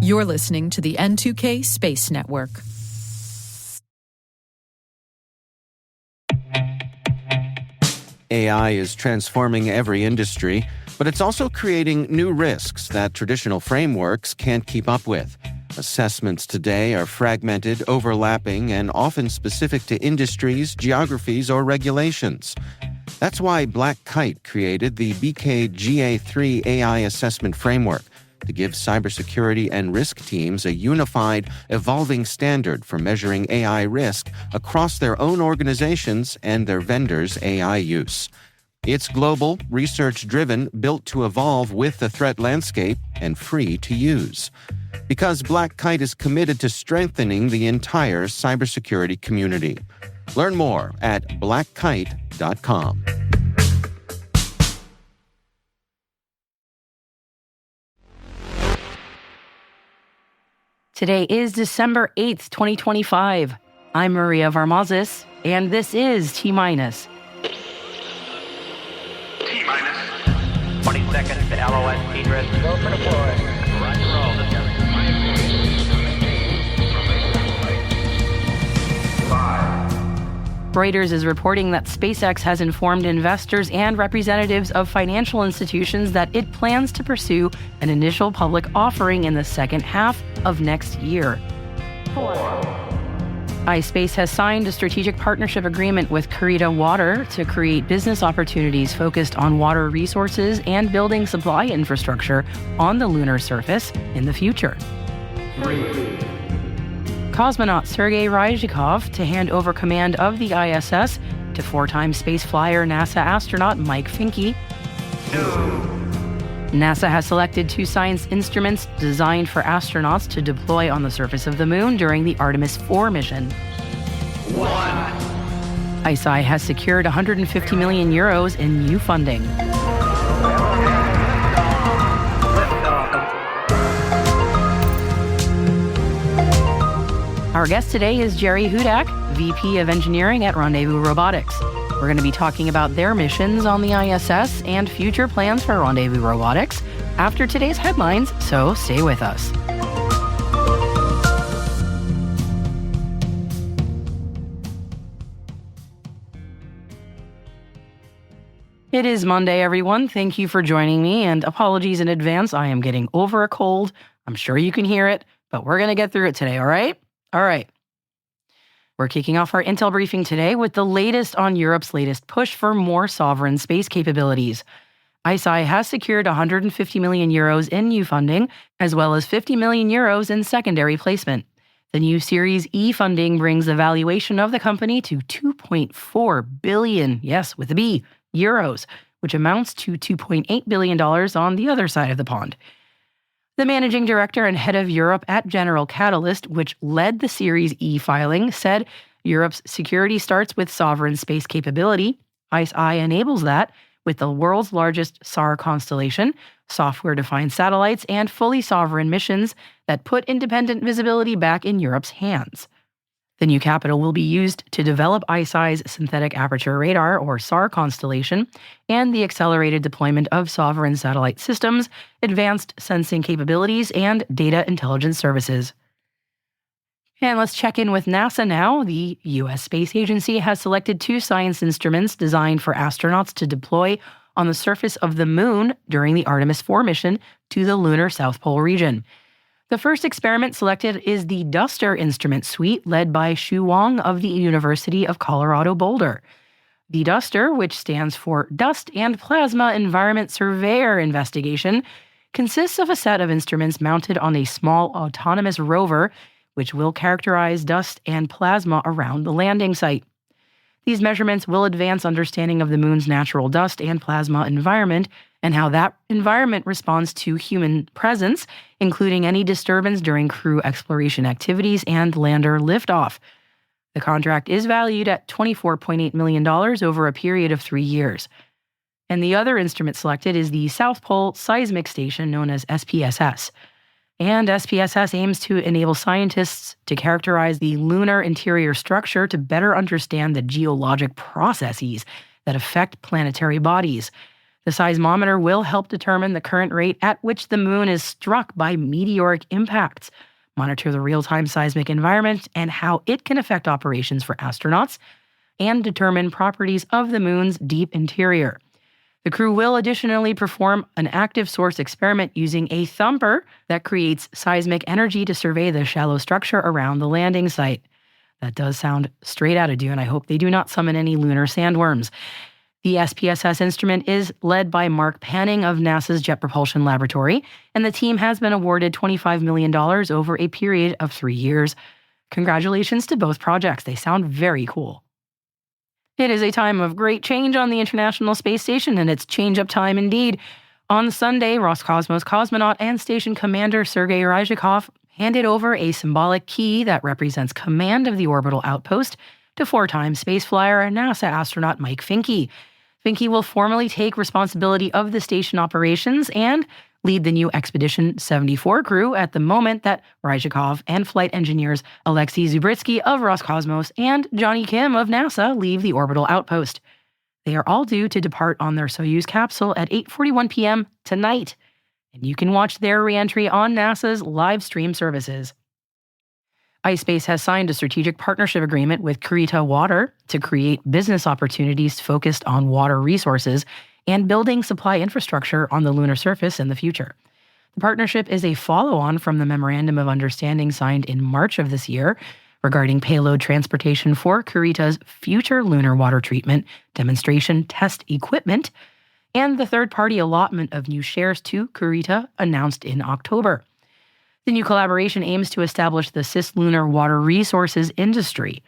You're listening to the N2K Space Network. AI is transforming every industry, but it's also creating new risks that traditional frameworks can't keep up with. Assessments today are fragmented, overlapping, and often specific to industries, geographies, or regulations. That's why Black Kite created the BKGA3 AI Assessment Framework to give cybersecurity and risk teams a unified, evolving standard for measuring AI risk across their own organizations and their vendors' AI use. It's global, research-driven, built to evolve with the threat landscape, and free to use. Because Black Kite is committed to strengthening the entire cybersecurity community. Learn more at blackkite.com. Today is December 8th, 2025. I'm Maria Varmazis, and this is T-Minus. T-minus 20 seconds to LOS T-Dress. Go for deploy. Roger, roll. Reuters is reporting that SpaceX has informed investors and representatives of financial institutions that it plans to pursue an initial public offering in the second half of next year. 4. iSpace has signed a strategic partnership agreement with Kurita Water to create business opportunities focused on water resources and building supply infrastructure on the lunar surface in the future. 3. Cosmonaut Sergey Ryzhikov to hand over command of the ISS to four-time space flyer NASA astronaut Mike Fincke. 2. NASA has selected 2 science instruments designed for astronauts to deploy on the surface of the moon during the Artemis IV mission. 1. ICEYE has secured 150 million euros in new funding. Our guest today is Gerry Hudack, VP of Engineering at Rendezvous Robotics. We're going to be talking about their missions on the ISS and future plans for Rendezvous Robotics after today's headlines, so stay with us. It is Monday, everyone. Thank you for joining me, and apologies in advance. I am getting over a cold. I'm sure you can hear it, but we're going to get through it today, all right? All right. We're kicking off our intel briefing today with the latest on Europe's latest push for more sovereign space capabilities. ICEYE has secured 150 million euros in new funding, as well as 50 million euros in secondary placement. The new Series E funding brings the valuation of the company to 2.4 billion, yes, with a B, euros, which amounts to $2.8 billion on the other side of the pond. The managing director and head of Europe at General Catalyst, which led the Series E filing, said Europe's security starts with sovereign space capability. ICEYE enables that with the world's largest SAR constellation, software-defined satellites, and fully sovereign missions that put independent visibility back in Europe's hands. The new capital will be used to develop ICEYE's synthetic aperture radar, or SAR constellation, and the accelerated deployment of sovereign satellite systems, advanced sensing capabilities, and data intelligence services. And let's check in with NASA now. The U.S. Space Agency has selected 2 science instruments designed for astronauts to deploy on the surface of the moon during the Artemis IV mission to the lunar South Pole region. The first experiment selected is the DUSTER instrument suite led by Xu Wang of the University of Colorado Boulder. The DUSTER, which stands for Dust and Plasma Environment Surveyor Investigation, consists of a set of instruments mounted on a small autonomous rover, which will characterize dust and plasma around the landing site. These measurements will advance understanding of the moon's natural dust and plasma environment and how that environment responds to human presence, including any disturbance during crew exploration activities and lander liftoff. The contract is valued at $24.8 million over a period of 3 years. And the other instrument selected is the South Pole Seismic Station, known as SPSS. And SPSS aims to enable scientists to characterize the lunar interior structure to better understand the geologic processes that affect planetary bodies. The seismometer will help determine the current rate at which the moon is struck by meteoric impacts, monitor the real-time seismic environment and how it can affect operations for astronauts, and determine properties of the moon's deep interior. The crew will additionally perform an active source experiment using a thumper that creates seismic energy to survey the shallow structure around the landing site. That does sound straight out of Dune. I hope they do not summon any lunar sandworms. The SPSS instrument is led by Mark Panning of NASA's Jet Propulsion Laboratory, and the team has been awarded $25 million over a period of 3 years. Congratulations to both projects. They sound very cool. It is a time of great change on the International Space Station, and it's change-up time indeed. On Sunday, Roscosmos cosmonaut and station commander Sergey Ryzhikov handed over a symbolic key that represents command of the orbital outpost to four-time space flyer and NASA astronaut Mike Fincke. Fincke will formally take responsibility of the station operations and lead the new Expedition 74 crew at the moment that Ryzhikov and flight engineers Alexei Zubritsky of Roscosmos and Johnny Kim of NASA leave the orbital outpost. They are all due to depart on their Soyuz capsule at 8:41 p.m. tonight, and you can watch their re-entry on NASA's live stream services. iSpace has signed a strategic partnership agreement with Kurita Water to create business opportunities focused on water resources and building supply infrastructure on the lunar surface in the future. The partnership is a follow-on from the Memorandum of Understanding signed in March of this year regarding payload transportation for Kurita's future lunar water treatment demonstration test equipment and the third-party allotment of new shares to Kurita announced in October. The new collaboration aims to establish the cislunar water resources industry,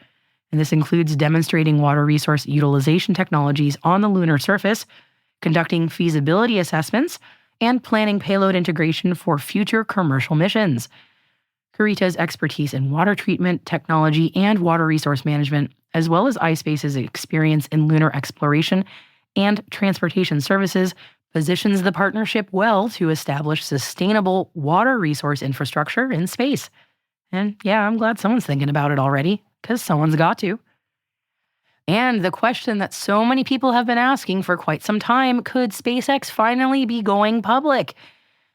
and this includes demonstrating water resource utilization technologies on the lunar surface, conducting feasibility assessments, and planning payload integration for future commercial missions. Kurita's expertise in water treatment, technology, and water resource management, as well as iSpace's experience in lunar exploration and transportation services, positions the partnership well to establish sustainable water resource infrastructure in space. And yeah, I'm glad someone's thinking about it already, because someone's got to. And the question that so many people have been asking for quite some time, could SpaceX finally be going public?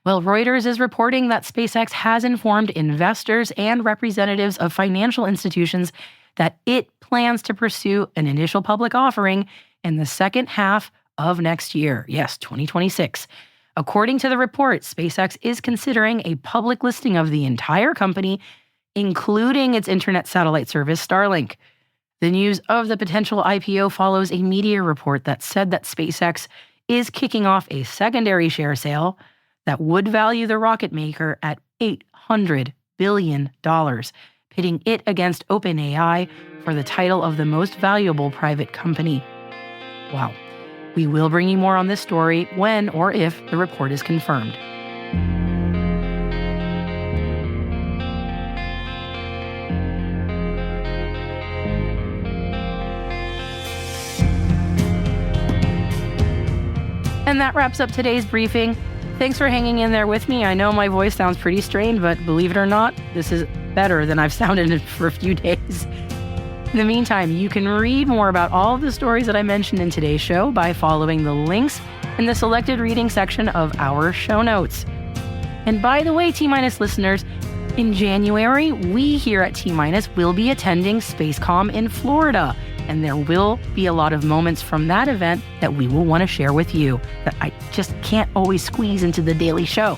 Well, Reuters is reporting that SpaceX has informed investors and representatives of financial institutions that it plans to pursue an initial public offering in the second half of next year. Yes, 2026. According to the report, SpaceX is considering a public listing of the entire company, including its internet satellite service, Starlink. The news of the potential IPO follows a media report that said that SpaceX is kicking off a secondary share sale that would value the rocket maker at $800 billion, pitting it against OpenAI for the title of the most valuable private company. Wow. We will bring you more on this story when or if the report is confirmed. And that wraps up today's briefing. Thanks for hanging in there with me. I know my voice sounds pretty strained, but believe it or not, this is better than I've sounded for a few days. In the meantime, you can read more about all of the stories that I mentioned in today's show by following the links in the selected reading section of our show notes. And by the way, T-Minus listeners, in January, we here at T-Minus will be attending SpaceCom in Florida, and there will be a lot of moments from that event that we will want to share with you that I just can't always squeeze into the daily show.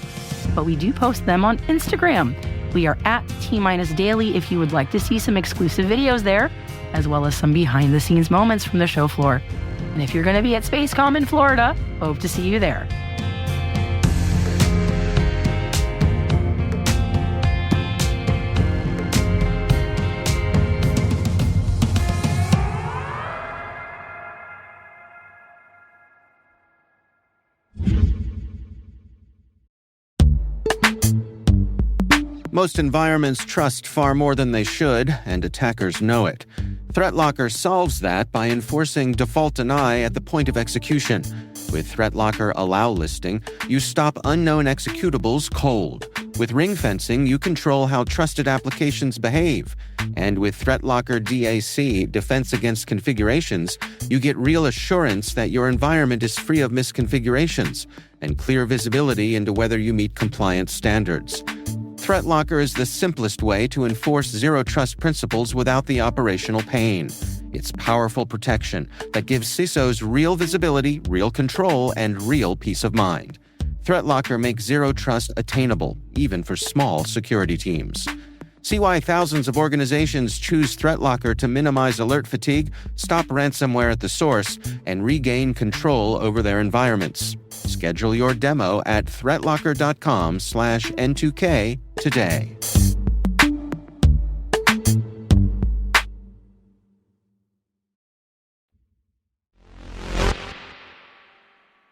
But we do post them on Instagram. We are at T-Minus Daily if you would like to see some exclusive videos there, as well as some behind-the-scenes moments from the show floor. And if you're going to be at SpaceCom in Florida, hope to see you there. Most environments trust far more than they should, and attackers know it. ThreatLocker solves that by enforcing default deny at the point of execution. With ThreatLocker Allow listing, you stop unknown executables cold. With ring fencing, you control how trusted applications behave. And with ThreatLocker DAC, Defense Against Configurations, you get real assurance that your environment is free of misconfigurations and clear visibility into whether you meet compliance standards. ThreatLocker is the simplest way to enforce zero-trust principles without the operational pain. It's powerful protection that gives CISOs real visibility, real control, and real peace of mind. ThreatLocker makes zero trust attainable, even for small security teams. See why thousands of organizations choose ThreatLocker to minimize alert fatigue, stop ransomware at the source, and regain control over their environments. Schedule your demo at threatlocker.com/N2K today.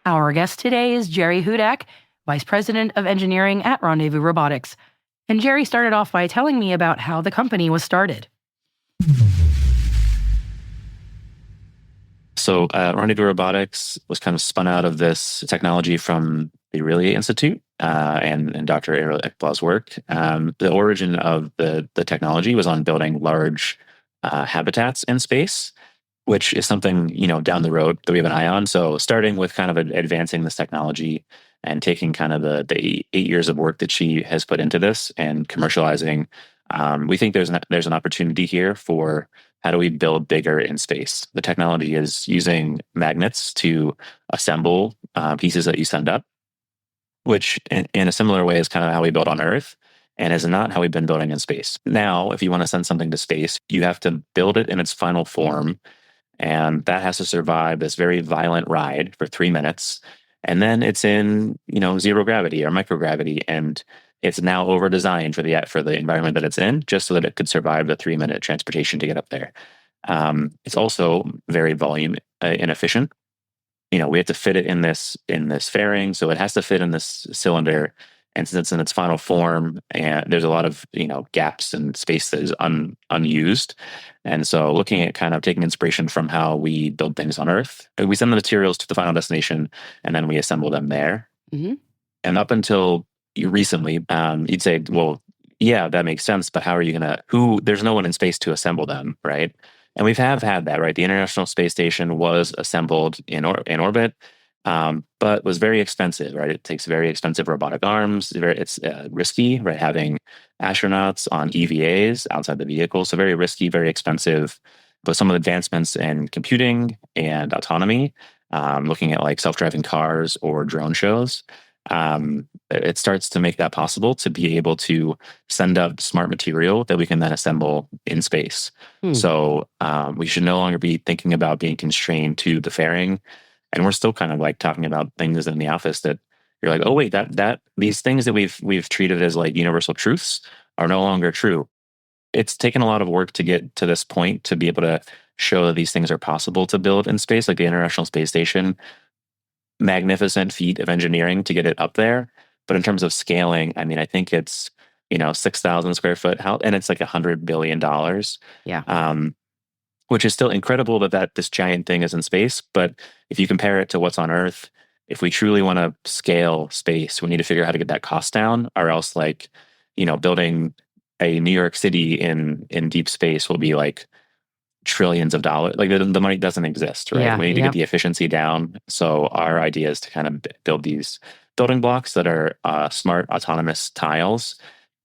Our guest today is Gerry Hudack, Vice President of Engineering at Rendezvous Robotics. And Gerry started off by telling me about how the company was started. So Rendezvous Robotics was kind of spun out of this technology from the Relay Institute and Dr. Errol Ekblah's work. The origin of the technology was on building large habitats in space, which is something, down the road that we have an eye on. So starting with kind of advancing this technology and taking kind of the 8 years of work that she has put into this and commercializing, we think there's an opportunity here for how do we build bigger in space. The technology is using magnets to assemble pieces that you send up, which in a similar way is kind of how we build on Earth and is not how we've been building in space. Now, if you want to send something to space, you have to build it in its final form, and that has to survive this very violent ride for 3 minutes. And then it's in, zero gravity or microgravity, and it's now over designed for the environment that it's in, just so that it could survive the 3-minute transportation to get up there. It's also very volume inefficient. We have to fit it in this fairing, so it has to fit in this cylinder. And since it's in its final form, and there's a lot of gaps and space that is unused. And so looking at kind of taking inspiration from how we build things on Earth, we send the materials to the final destination, and then we assemble them there. Mm-hmm. And up until recently, you'd say, well, yeah, that makes sense, but how are you there's no one in space to assemble them, right? And we have had that, right? The International Space Station was assembled in orbit, but was very expensive, right? It takes very expensive robotic arms. It's risky, right? Having astronauts on EVAs outside the vehicle. So very risky, very expensive. But some of the advancements in computing and autonomy, looking at like self-driving cars or drone shows, it starts to make that possible to be able to send up smart material that we can then assemble in space. So we should no longer be thinking about being constrained to the fairing. And we're still kind of like talking about things in the office that you're like, oh wait, that these things that we've treated as like universal truths are no longer true. It's taken a lot of work to get to this point to be able to show that these things are possible to build in space, like the International Space Station. Magnificent feat of engineering to get it up there. But in terms of scaling, I mean, I think it's, 6,000 square foot house, and it's like $100 billion. Yeah. Which is still incredible that this giant thing is in space. But if you compare it to what's on Earth, if we truly want to scale space, we need to figure out how to get that cost down, or else building a New York City in deep space will be like trillions of dollars. Like the money doesn't exist, right? Yeah, we need to get the efficiency down. So our idea is to kind of build these building blocks that are smart autonomous tiles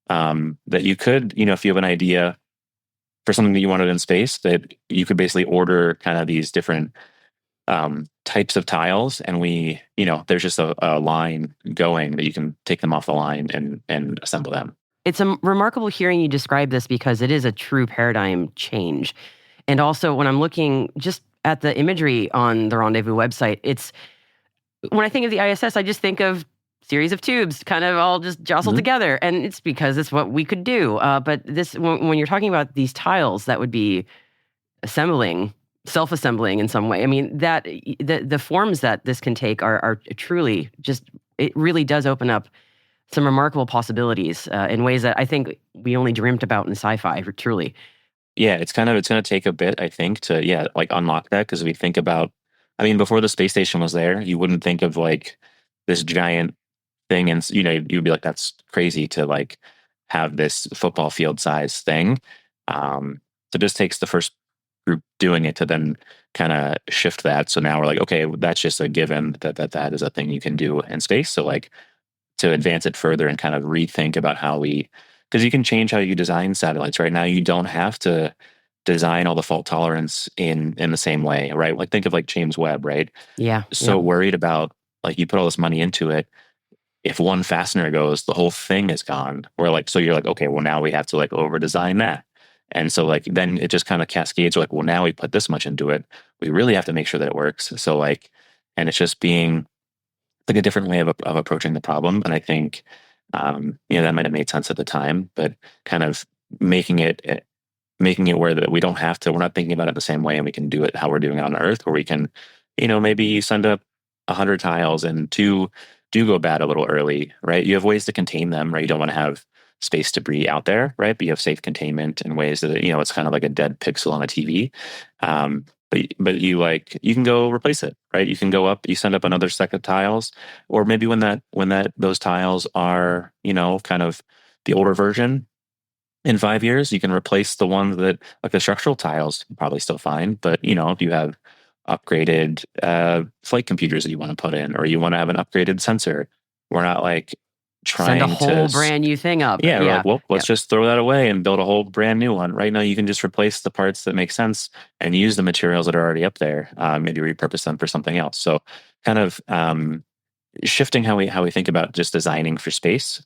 that you could, if you have an idea for something that you wanted in space, that you could basically order kind of these different types of tiles, and there's just a line going that you can take them off the line and assemble them. It's remarkable hearing you describe this because it is a true paradigm change. And also, when I'm looking just at the imagery on the Rendezvous website, when I think of the ISS, I just think of series of tubes kind of all just jostled together. And it's because it's what we could do. But this, when you're talking about these tiles that would be self-assembling in some way, I mean, that the forms that this can take are truly just, it really does open up some remarkable possibilities in ways that I think we only dreamt about in sci-fi, truly. Yeah, it's going to take a bit, I think, to unlock that, because we think about, before the space station was there, you wouldn't think of like this giant thing. And, you'd be like, that's crazy to like have this football field size thing. So it just takes the first group doing it to then kind of shift that. So now we're like, okay, that's just a given that is a thing you can do in space. So like to advance it further and kind of rethink about because you can change how you design satellites. Right now, you don't have to design all the fault tolerance in the same way, right? Like think of like James Webb, right? Yeah. So worried about like you put all this money into it. If one fastener goes, the whole thing is gone. Or like, so you're like, okay, well now we have to like over design that. And so like, then it just kind of cascades. We're like, well, now we put this much into it. We really have to make sure that it works. So like, and it's just being like a different way of approaching the problem. And I think, that might have made sense at the time, but kind of making it where that we don't have to, we're not thinking about it the same way, and we can do it how we're doing it on Earth, where we can, maybe send up 100 tiles and 2 do go bad a little early, right? You have ways to contain them, right? You don't want to have space debris out there, right? But you have safe containment in ways that, it's kind of like a dead pixel on a TV. But you can go replace it, right? You can go up, you send up another set of tiles, or maybe when those tiles are, kind of the older version, in 5 years, you can replace the ones that, like the structural tiles, probably still fine. But, if you have upgraded flight computers that you want to put in, or you want to have an upgraded sensor, we're not like trying send a whole brand new thing up. Yeah, we're like, well, let's just throw that away and build a whole brand new one. Right now, you can just replace the parts that make sense and use the materials that are already up there. Maybe repurpose them for something else. So, kind of shifting how we think about just designing for space.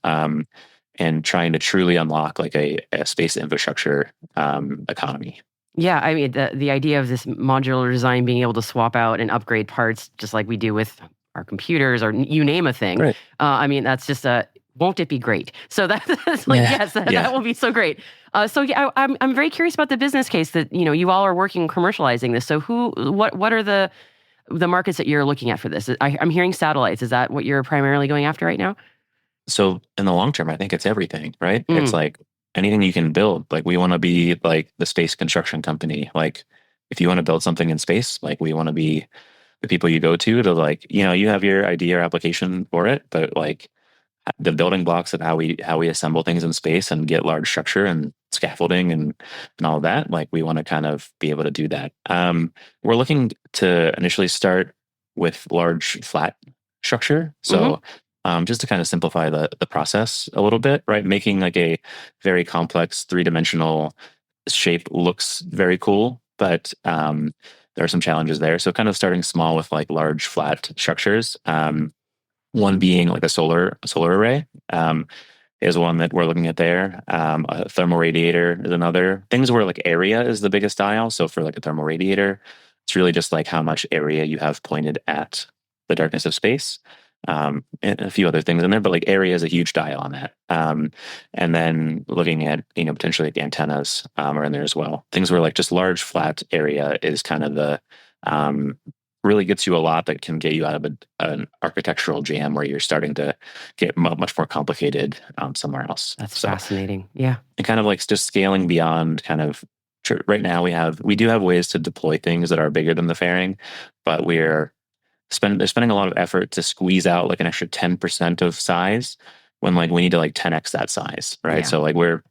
And trying to truly unlock like a space infrastructure economy. Yeah, I mean, the idea of this modular design, being able to swap out and upgrade parts just like we do with our computers or you name a thing. Right. I mean, that's just won't it be great? So that's like, yes, that will be so great. I'm very curious about the business case that, you all are working commercializing this. So what are the markets that you're looking at for this? I'm hearing satellites. Is that what you're primarily going after right now? So in the long term, I think it's everything, right? It's like anything you can build. Like we want to be like the space construction company. Like if you want to build something in space, like we want to be the people you go to like, you have your idea or application for it, but like the building blocks of how we assemble things in space and get large structure and scaffolding and all of that, like we want to kind of be able to do that. We're looking to initially start with large flat structure. So just to kind of simplify the process a little bit, right? Making like a very complex 3-dimensional shape looks very cool, but there are some challenges there. So kind of starting small with like large flat structures. One being like a solar array is one that we're looking at there. A thermal radiator is another. Things where like area is the biggest dial. So for like a thermal radiator, it's really just like how much area you have pointed at the darkness of space. And a few other things in there, but like area is a huge dial on that. And then looking at, potentially like the antennas are in there as well. Things where like just large flat area is kind of the, really gets you a lot that can get you out of an architectural jam where you're starting to get much more complicated somewhere else. That's fascinating. Yeah. And kind of like just scaling beyond kind of, right now we do have ways to deploy things that are bigger than the fairing, but they're spending a lot of effort to squeeze out like an extra 10% of size when like we need to like 10x that size, right? Yeah. So like we're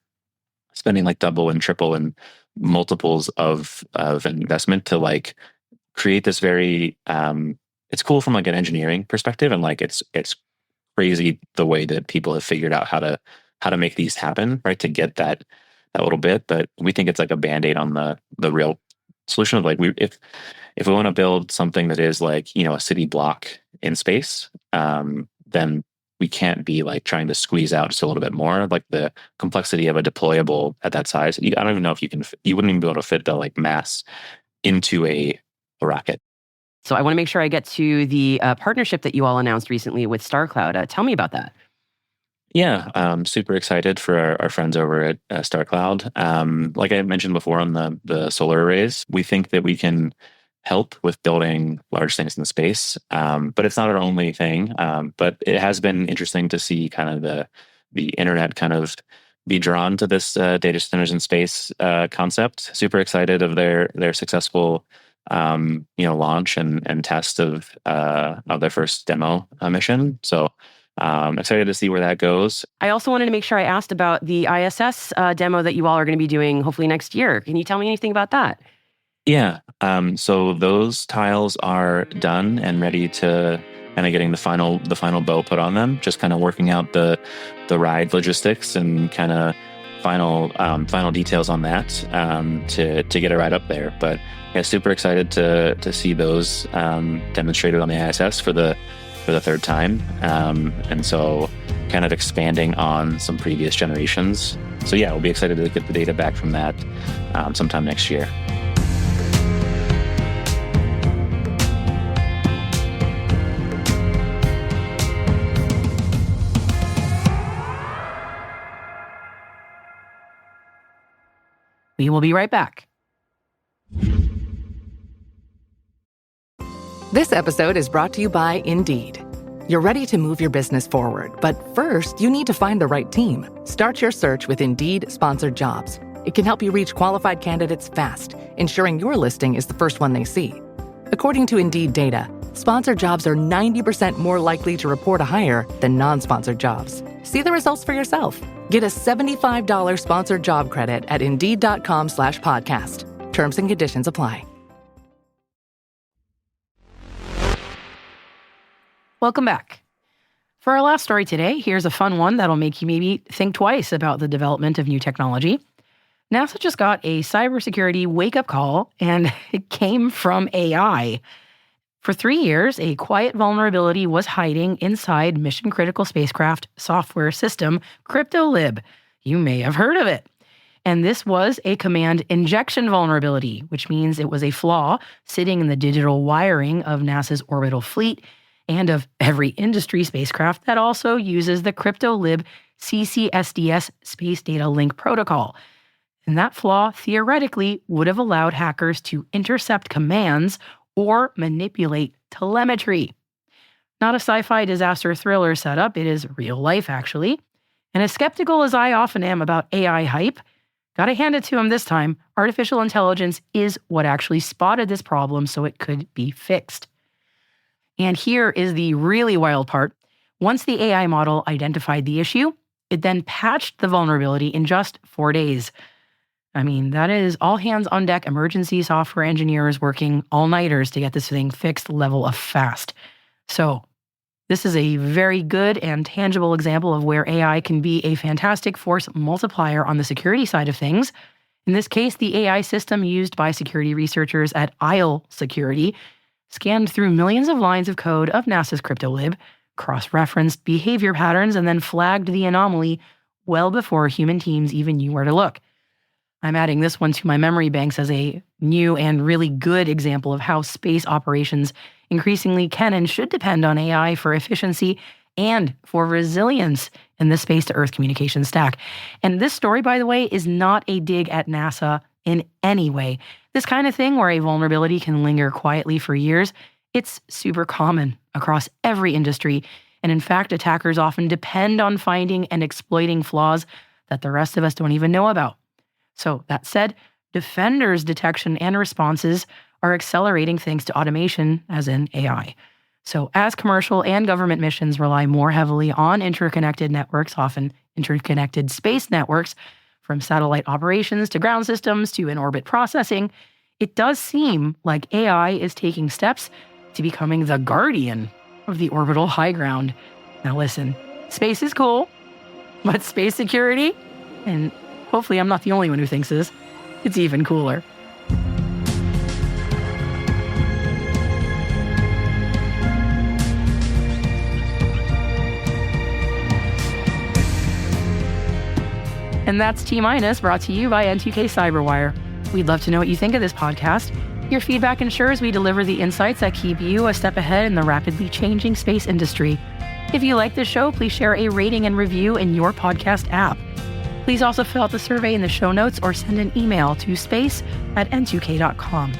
spending like double and triple and multiples of investment to like create this very it's cool from like an engineering perspective, and like it's crazy the way that people have figured out how to make these happen, right? To get that little bit, but we think it's like a band-aid on the real solution of like if we want to build something that is like, a city block in space, then we can't be like trying to squeeze out just a little bit more. Like the complexity of a deployable at that size, I don't even know if you wouldn't even be able to fit the like mass into a rocket. So I want to make sure I get to the partnership that you all announced recently with StarCloud. Tell me about that. Yeah, super excited for our friends over at StarCloud. Like I mentioned before on the solar arrays, we think that we can help with building large things in space, but it's not our only thing. But it has been interesting to see kind of the internet kind of be drawn to this data centers in space concept. Super excited of their successful launch and test of their first demo mission. So Excited to see where that goes. I also wanted to make sure I asked about the ISS demo that you all are going to be doing hopefully next year. Can you tell me anything about that? Yeah. So those tiles are done and ready to kind of getting the final bow put on them. Just kind of working out the ride logistics and kind of final details on that to get it right up there. But yeah, super excited to see those demonstrated on the ISS for the third time, and so kind of expanding on some previous generations. So yeah, we'll be excited to get the data back from that sometime next year. We will be right back. This episode is brought to you by Indeed. You're ready to move your business forward, but first, you need to find the right team. Start your search with Indeed-sponsored jobs. It can help you reach qualified candidates fast, ensuring your listing is the first one they see. According to Indeed data, sponsored jobs are 90% more likely to report a hire than non-sponsored jobs. See the results for yourself. Get a $75 sponsored job credit at Indeed.com/podcast. Terms and conditions apply. Welcome back. For our last story today, here's a fun one that'll make you maybe think twice about the development of new technology. NASA just got a cybersecurity wake-up call, and it came from AI. For 3 years, a quiet vulnerability was hiding inside mission-critical spacecraft software system CryptoLib. You may have heard of it. And this was a command injection vulnerability, which means it was a flaw sitting in the digital wiring of NASA's orbital fleet and of every industry spacecraft that also uses the CryptoLib CCSDS Space Data Link Protocol. And that flaw theoretically would have allowed hackers to intercept commands or manipulate telemetry. Not a sci-fi disaster thriller setup, it is real life actually. And as skeptical as I often am about AI hype, gotta hand it to him this time, artificial intelligence is what actually spotted this problem so it could be fixed. And here is the really wild part. Once the AI model identified the issue, it then patched the vulnerability in just 4 days. I mean, that is all hands on deck emergency software engineers working all-nighters to get this thing fixed level of fast. So this is a very good and tangible example of where AI can be a fantastic force multiplier on the security side of things. In this case, the AI system used by security researchers at ICEYE Security scanned through millions of lines of code of NASA's CryptoLib, cross-referenced behavior patterns, and then flagged the anomaly well before human teams even knew where to look. I'm adding this one to my memory banks as a new and really good example of how space operations increasingly can and should depend on AI for efficiency and for resilience in the space-to-Earth communication stack. And this story, by the way, is not a dig at NASA in any way. This kind of thing where a vulnerability can linger quietly for years, it's super common across every industry. And in fact, attackers often depend on finding and exploiting flaws that the rest of us don't even know about. So that said, defenders' detection and responses are accelerating thanks to automation, as in AI. So as commercial and government missions rely more heavily on interconnected networks, often interconnected space networks, from satellite operations to ground systems to in-orbit processing, it does seem like AI is taking steps to becoming the guardian of the orbital high ground. Now listen, space is cool, but space security, and hopefully I'm not the only one who thinks this, it's even cooler. And that's T-Minus, brought to you by N2K Cyberwire. We'd love to know what you think of this podcast. Your feedback ensures we deliver the insights that keep you a step ahead in the rapidly changing space industry. If you like this show, please share a rating and review in your podcast app. Please also fill out the survey in the show notes or send an email to space@n2k.com.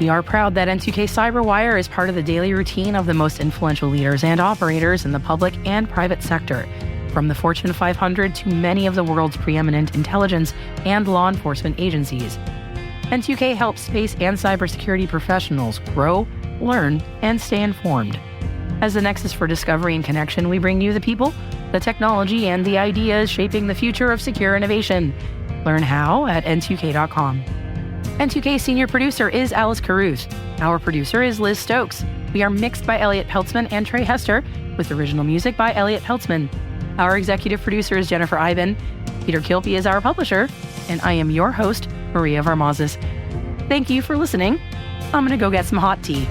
We are proud that N2K Cyberwire is part of the daily routine of the most influential leaders and operators in the public and private sector, from the Fortune 500 to many of the world's preeminent intelligence and law enforcement agencies. N2K helps space and cybersecurity professionals grow, learn, and stay informed. As the nexus for discovery and connection, we bring you the people, the technology, and the ideas shaping the future of secure innovation. Learn how at n2k.com. N2K senior producer is Alice Carruth. Our producer is Liz Stokes. We are mixed by Elliot Peltzman and Trey Hester, with original music by Elliot Peltzman. Our executive producer is Jennifer Iben. Peter Kilpie is our publisher, and I am your host, Maria Varmazes. Thank you for listening. I'm going to go get some hot tea.